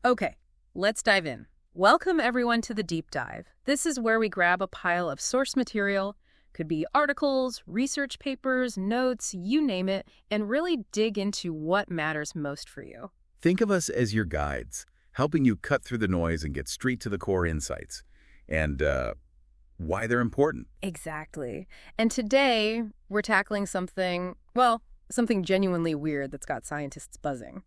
Okay, let's dive in. Welcome everyone to the deep dive. This is where we grab a pile of source material, could be articles, research papers, notes, you name it, and really dig into what matters most for you. Think of us as your guides, helping you cut through the noise and get straight to the core insights and why they're important. Exactly. And today, we're tackling something, well, something genuinely weird that's got scientists buzzing.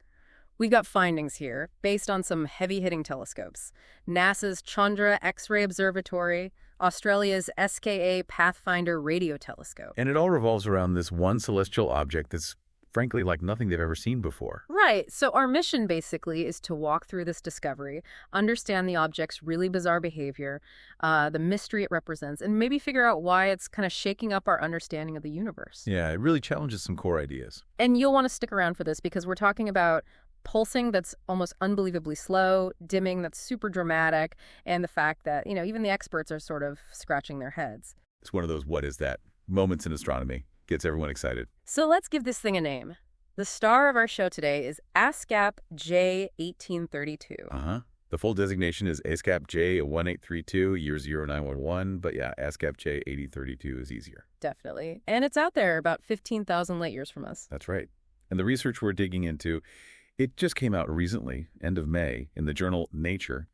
We've got findings here based on some heavy-hitting telescopes. NASA's Chandra X-ray Observatory, Australia's SKA Pathfinder radio telescope. And it all revolves around this one celestial object that's, frankly, like nothing they've ever seen before. Right, so our mission basically is to walk through this discovery, understand the object's really bizarre behavior, the mystery it represents, and maybe figure out why it's kind of shaking up our understanding of the universe. Yeah, it really challenges some core ideas. And you'll want to stick around for this because we're talking about pulsing that's almost unbelievably slow, dimming that's super dramatic, and the fact that, even the experts are sort of scratching their heads. It's one of those what is that moments in astronomy. Gets everyone excited. So let's give this thing a name. The star of our show today is ASKAP J1832. The full designation is ASKAP J1832, year 0911, but yeah, ASKAP J1832 is easier. Definitely. And it's out there about 15,000 light years from us. That's right. And the research we're digging into, it just came out recently, end of May, in the journal Nature.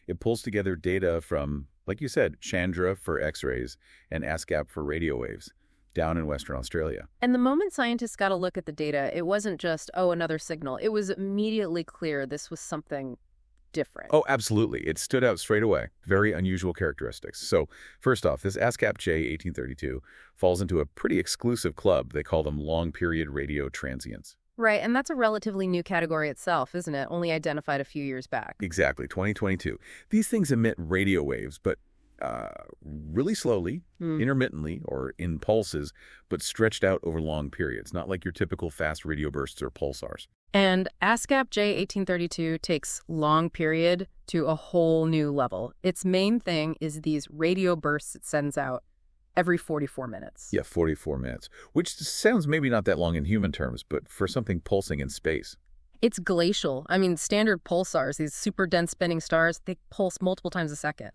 It pulls together data from, like you said, Chandra for X-rays and ASKAP for radio waves down in Western Australia. And the moment scientists got a look at the data, it wasn't just, oh, another signal. It was immediately clear this was something different. Oh, absolutely. It stood out straight away. Very unusual characteristics. So first off, this ASKAP J1832 falls into a pretty exclusive club. They call them long-period radio transients. Right, and that's a relatively new category itself, isn't it? Only identified a few years back. Exactly, 2022. These things emit radio waves, but really slowly, intermittently, or in pulses, but stretched out over long periods, not like your typical fast radio bursts or pulsars. And ASKAP J1832 takes long period to a whole new level. Its main thing is these radio bursts it sends out every 44 minutes. Yeah, 44 minutes, which sounds maybe not that long in human terms, but for something pulsing in space. It's glacial. I mean, standard pulsars, these super dense spinning stars, they pulse multiple times a second.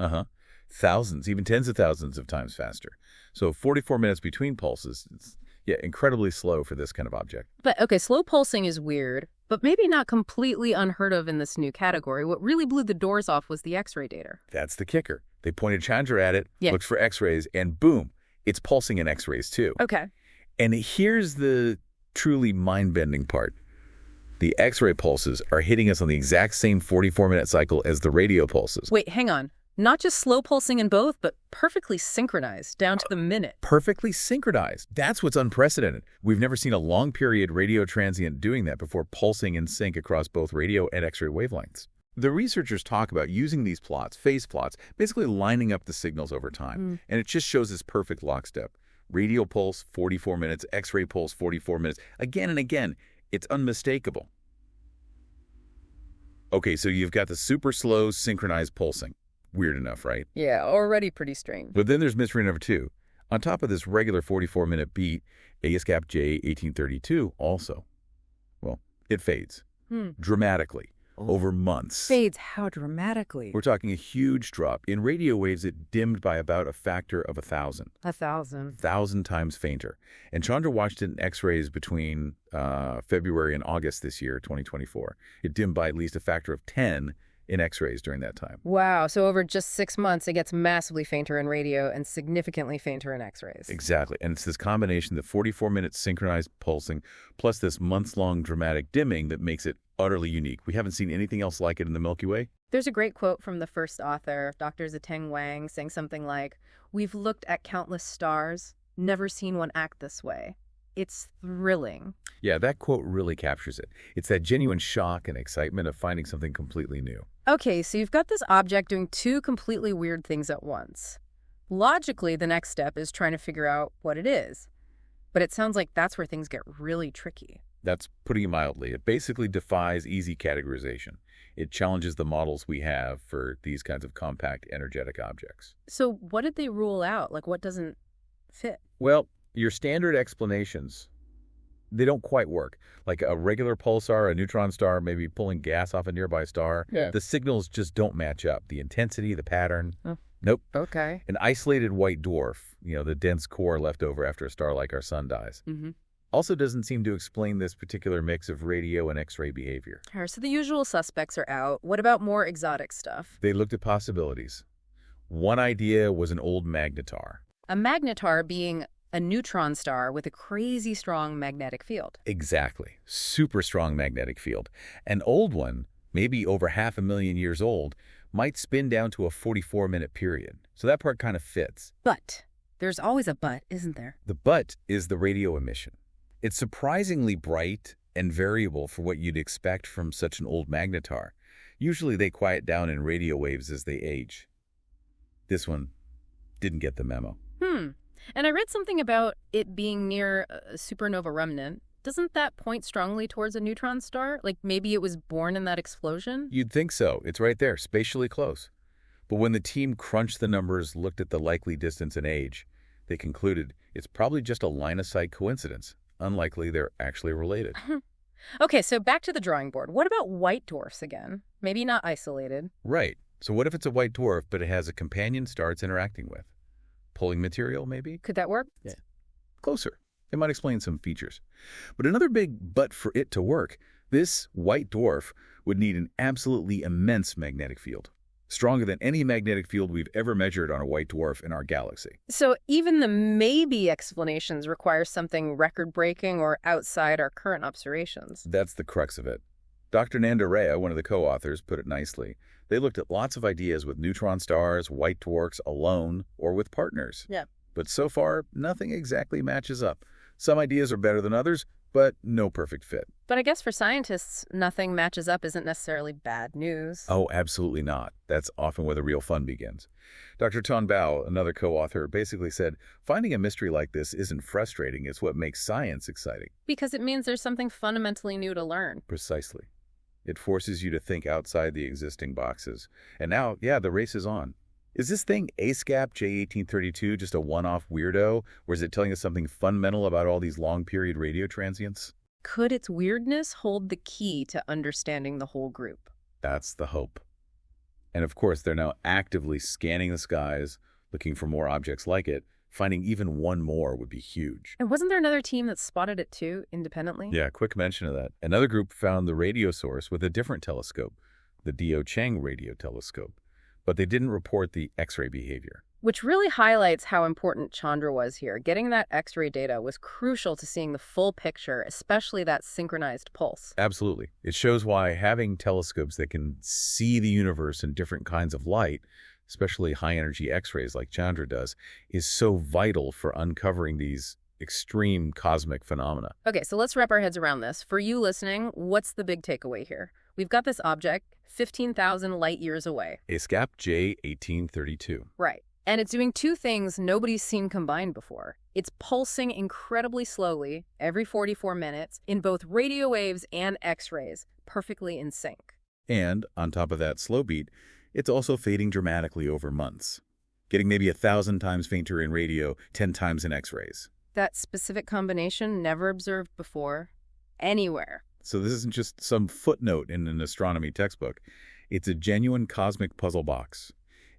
Thousands, even tens of thousands of times faster. So 44 minutes between pulses, it's, incredibly slow for this kind of object. But, okay, slow pulsing is weird, but maybe not completely unheard of in this new category. What really blew the doors off was the X-ray data. That's the kicker. They pointed Chandra at it, looked for X-rays, and boom, it's pulsing in X-rays too. Okay. And here's the truly mind-bending part. The X-ray pulses are hitting us on the exact same 44-minute cycle as the radio pulses. Wait, hang on. Not just slow pulsing in both, but perfectly synchronized, down to the minute. Perfectly synchronized. That's what's unprecedented. We've never seen a long-period radio transient doing that before, pulsing in sync across both radio and X-ray wavelengths. The researchers talk about using these plots, phase plots, basically lining up the signals over time. And it just shows this perfect lockstep. Radio pulse, 44 minutes, X-ray pulse, 44 minutes. Again and again, it's unmistakable. Okay, so you've got the super slow synchronized pulsing. Weird enough, right? Yeah, already pretty strange. But then there's mystery number two. On top of this regular 44-minute beat, ASKAP J1832 also, well, it fades dramatically over months. Fades how dramatically? We're talking a huge drop. In radio waves, it dimmed by about a factor of 1,000. 1,000. 1,000 times fainter. And Chandra watched it in X-rays between February and August this year, 2024. It dimmed by at least a factor of 10 in X-rays during that time. Wow, so over just 6 months, it gets massively fainter in radio and significantly fainter in X-rays. Exactly, and it's this combination, the 44-minute synchronized pulsing, plus this months-long dramatic dimming that makes it utterly unique. We haven't seen anything else like it in the Milky Way. There's a great quote from the first author, Dr. Ziteng Wang, saying something like, "We've looked at countless stars, never seen one act this way. It's thrilling." Yeah, that quote really captures it. It's that genuine shock and excitement of finding something completely new. Okay, so you've got this object doing two completely weird things at once. Logically, the next step is trying to figure out what it is. But it sounds like that's where things get really tricky. That's putting it mildly. It basically defies easy categorization. It challenges the models we have for these kinds of compact, energetic objects. So what did they rule out? Like, what doesn't fit? Well, your standard explanations, they don't quite work. Like a regular pulsar, a neutron star, maybe pulling gas off a nearby star, the signals just don't match up. The intensity, the pattern, nope. Okay. An isolated white dwarf, the dense core left over after a star like our sun dies, also doesn't seem to explain this particular mix of radio and X-ray behavior. All right, so the usual suspects are out. What about more exotic stuff? They looked at possibilities. One idea was an old magnetar. A magnetar being a neutron star with a crazy strong magnetic field. Exactly. Super strong magnetic field. An old one, maybe over 500,000 years old, might spin down to a 44-minute period. So that part kind of fits. But there's always a but, isn't there? The but is the radio emission. It's surprisingly bright and variable for what you'd expect from such an old magnetar. Usually they quiet down in radio waves as they age. This one didn't get the memo. And I read something about it being near a supernova remnant. Doesn't that point strongly towards a neutron star? Like maybe it was born in that explosion? You'd think so. It's right there, spatially close. But when the team crunched the numbers, looked at the likely distance and age, they concluded it's probably just a line-of-sight coincidence. Unlikely they're actually related. Okay, so back to the drawing board. What about white dwarfs again? Maybe not isolated. Right. So what if it's a white dwarf, but it has a companion star it's interacting with? Pulling material, maybe? Could that work? Yeah. Closer. It might explain some features. But another big but for it to work, this white dwarf would need an absolutely immense magnetic field. Stronger than any magnetic field we've ever measured on a white dwarf in our galaxy. So even the maybe explanations require something record-breaking or outside our current observations. That's the crux of it. Dr. Nandarea, one of the co-authors, put it nicely. They looked at lots of ideas with neutron stars, white dwarfs, alone, or with partners. Yeah. But so far, nothing exactly matches up. Some ideas are better than others, but no perfect fit. But I guess for scientists, nothing matches up isn't necessarily bad news. Oh, absolutely not. That's often where the real fun begins. Dr. Ton Bao, another co-author, basically said, finding a mystery like this isn't frustrating, it's what makes science exciting. Because it means there's something fundamentally new to learn. Precisely. It forces you to think outside the existing boxes. And now, the race is on. Is this thing ASKAP J1832 just a one-off weirdo, or is it telling us something fundamental about all these long-period radio transients? Could its weirdness hold the key to understanding the whole group? That's the hope. And of course, they're now actively scanning the skies, looking for more objects like it. Finding even one more would be huge. And wasn't there another team that spotted it too, independently? Yeah, quick mention of that. Another group found the radio source with a different telescope, the Dio Chang radio telescope. But they didn't report the X-ray behavior. Which really highlights how important Chandra was here. Getting that X-ray data was crucial to seeing the full picture, especially that synchronized pulse. Absolutely. It shows why having telescopes that can see the universe in different kinds of light, especially high-energy X-rays like Chandra does, is so vital for uncovering these extreme cosmic phenomena. Okay, so let's wrap our heads around this. For you listening, what's the big takeaway here? We've got this object 15,000 light years away. ASKAP J1832. Right. And it's doing two things nobody's seen combined before. It's pulsing incredibly slowly every 44 minutes in both radio waves and X-rays, perfectly in sync. And on top of that slow beat, it's also fading dramatically over months, getting maybe 1,000 times fainter in radio, 10 times in X-rays. That specific combination never observed before, anywhere. So this isn't just some footnote in an astronomy textbook. It's a genuine cosmic puzzle box.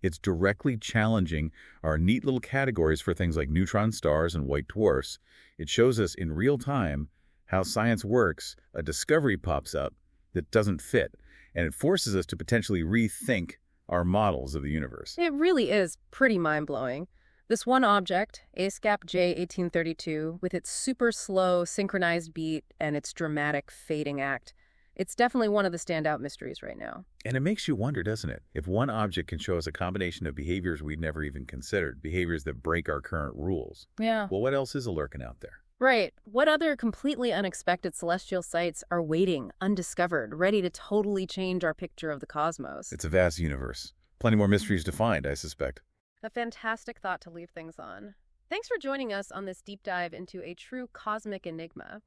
It's directly challenging our neat little categories for things like neutron stars and white dwarfs. It shows us in real time how science works. A discovery pops up that doesn't fit, and it forces us to potentially rethink our models of the universe. It really is pretty mind-blowing. This one object, ASKAP J1832, with its super slow synchronized beat and its dramatic fading act, it's definitely one of the standout mysteries right now. And it makes you wonder, doesn't it? If one object can show us a combination of behaviors we'd never even considered, behaviors that break our current rules. Yeah. Well, what else is lurking out there? Right. What other completely unexpected celestial sights are waiting, undiscovered, ready to totally change our picture of the cosmos? It's a vast universe. Plenty more mysteries to find, I suspect. A fantastic thought to leave things on. Thanks for joining us on this deep dive into a true cosmic enigma.